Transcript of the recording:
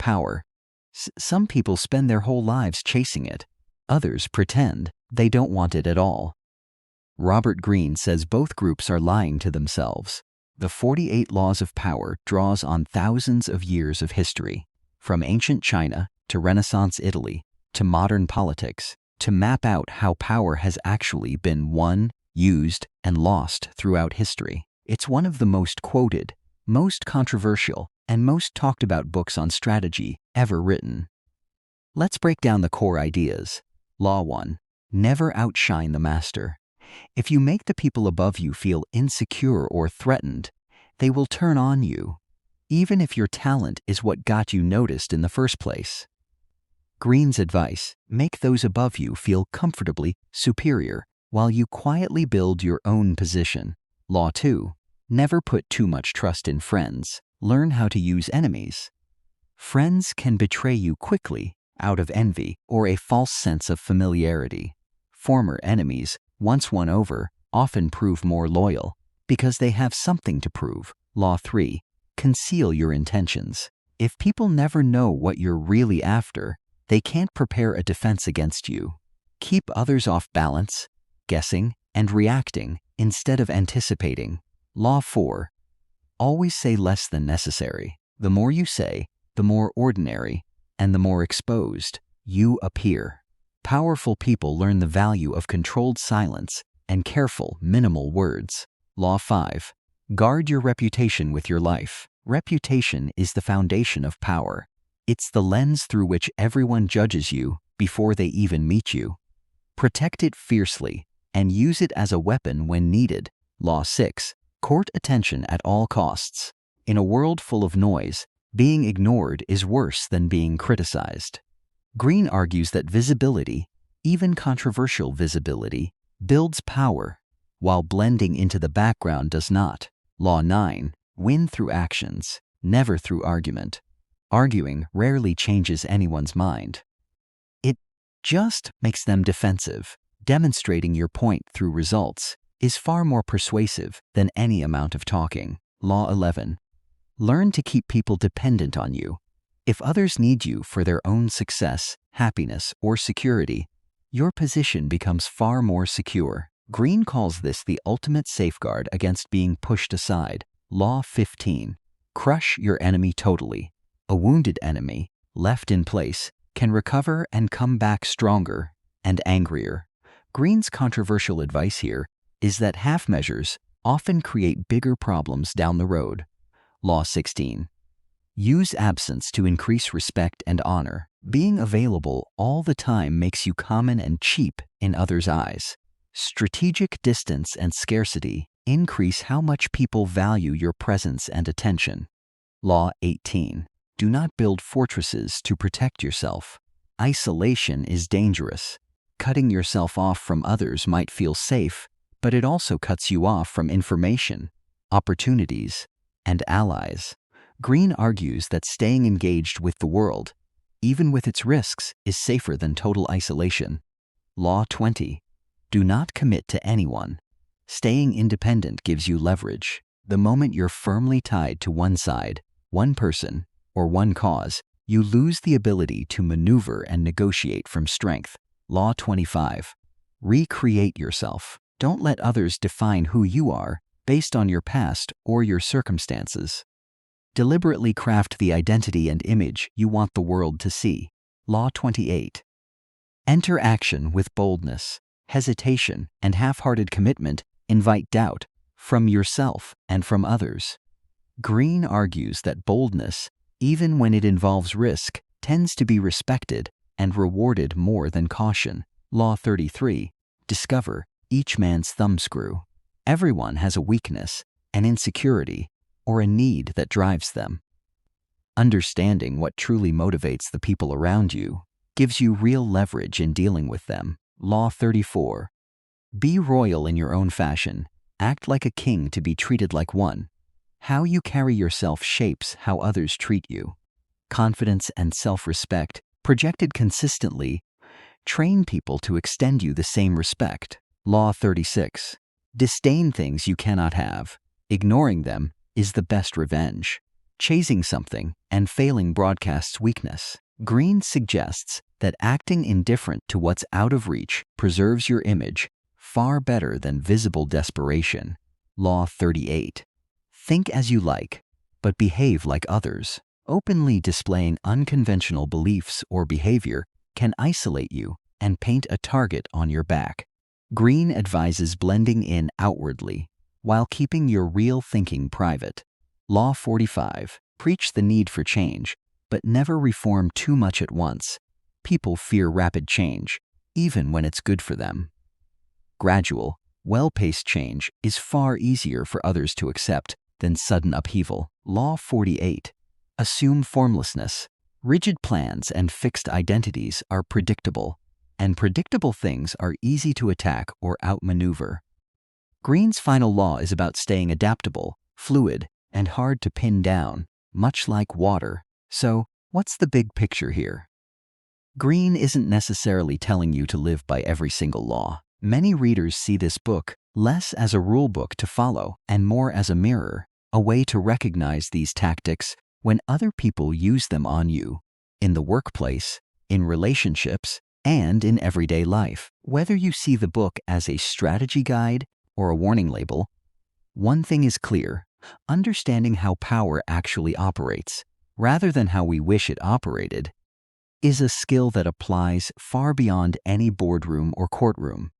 power. Some people spend their whole lives chasing it. Others pretend they don't want it at all. Robert Greene says both groups are lying to themselves. The 48 Laws of Power draws on thousands of years of history, from ancient China to Renaissance Italy to modern politics, to map out how power has actually been won, used, and lost throughout history. It's one of the most quoted, most controversial, and most talked about books on strategy ever written. Let's break down the core ideas. Law 1. Never outshine the master. If you make the people above you feel insecure or threatened, they will turn on you, even if your talent is what got you noticed in the first place. Greene's advice: make those above you feel comfortably superior while you quietly build your own position. Law 2. Never put too much trust in friends. Learn how to use enemies. Friends can betray you quickly out of envy or a false sense of familiarity. Former enemies, once won over, often prove more loyal because they have something to prove. Law 3. Conceal your intentions. If people never know what you're really after, they can't prepare a defense against you. Keep others off balance, guessing, and reacting instead of anticipating. Law 4. Always say less than necessary. The more you say, the more ordinary and the more exposed you appear. Powerful people learn the value of controlled silence and careful, minimal words. Law 5. Guard your reputation with your life. Reputation is the foundation of power. It's the lens through which everyone judges you before they even meet you. Protect it fiercely and use it as a weapon when needed. Law 6. Court attention at all costs. In a world full of noise, being ignored is worse than being criticized. Greene argues that visibility, even controversial visibility, builds power, while blending into the background does not. Law 9. Win through actions, never through argument. Arguing rarely changes anyone's mind. It just makes them defensive. Demonstrating your point through results is far more persuasive than any amount of talking. Law 11. Learn to keep people dependent on you. If others need you for their own success, happiness, or security, your position becomes far more secure. Greene calls this the ultimate safeguard against being pushed aside. Law 15. Crush your enemy totally. A wounded enemy, left in place, can recover and come back stronger and angrier. Greene's controversial advice here is that half measures often create bigger problems down the road. Law 16. Use absence to increase respect and honor. Being available all the time makes you common and cheap in others' eyes. Strategic distance and scarcity increase how much people value your presence and attention. Law 18. Do not build fortresses to protect yourself. Isolation is dangerous. Cutting yourself off from others might feel safe, but it also cuts you off from information, opportunities, and allies. Greene argues that staying engaged with the world, even with its risks, is safer than total isolation. Law 20. Do not commit to anyone. Staying independent gives you leverage. The moment you're firmly tied to one side, one person, or one cause, you lose the ability to maneuver and negotiate from strength. Law 25. Recreate yourself. Don't let others define who you are based on your past or your circumstances. Deliberately craft the identity and image you want the world to see. Law 28. Enter action with boldness. Hesitation and half-hearted commitment invite doubt from yourself and from others. Greene argues that boldness, even when it involves risk, tends to be respected and rewarded more than caution. Law 33. Discover each man's thumbscrew. Everyone has a weakness, an insecurity, or a need that drives them. Understanding what truly motivates the people around you gives you real leverage in dealing with them. Law 34. Be royal in your own fashion. Act like a king to be treated like one. How you carry yourself shapes how others treat you. Confidence and self-respect, projected consistently, train people to extend you the same respect. Law 36. Disdain things you cannot have. Ignoring them is the best revenge. chasing something and failing broadcasts weakness. Greene suggests that acting indifferent to what's out of reach preserves your image far better than visible desperation. Law 38. Think as you like, but behave like others. Openly displaying unconventional beliefs or behavior can isolate you and paint a target on your back. Greene advises blending in outwardly while keeping your real thinking private. Law 45. Preach the need for change, but never reform too much at once. People fear rapid change, even when it's good for them. Gradual, well-paced change is far easier for others to accept than sudden upheaval. Law 48. Assume formlessness. Rigid plans and fixed identities are predictable, and predictable things are easy to attack or outmaneuver. Greene's final law is about staying adaptable, fluid, and hard to pin down, much like water. So, what's the big picture here? Greene isn't necessarily telling you to live by every single law. Many readers see this book less as a rule book to follow and more as a mirror, a way to recognize these tactics when other people use them on you, in the workplace, in relationships, and in everyday life. Whether you see the book as a strategy guide or a warning label, one thing is clear: understanding how power actually operates, rather than how we wish it operated, is a skill that applies far beyond any boardroom or courtroom.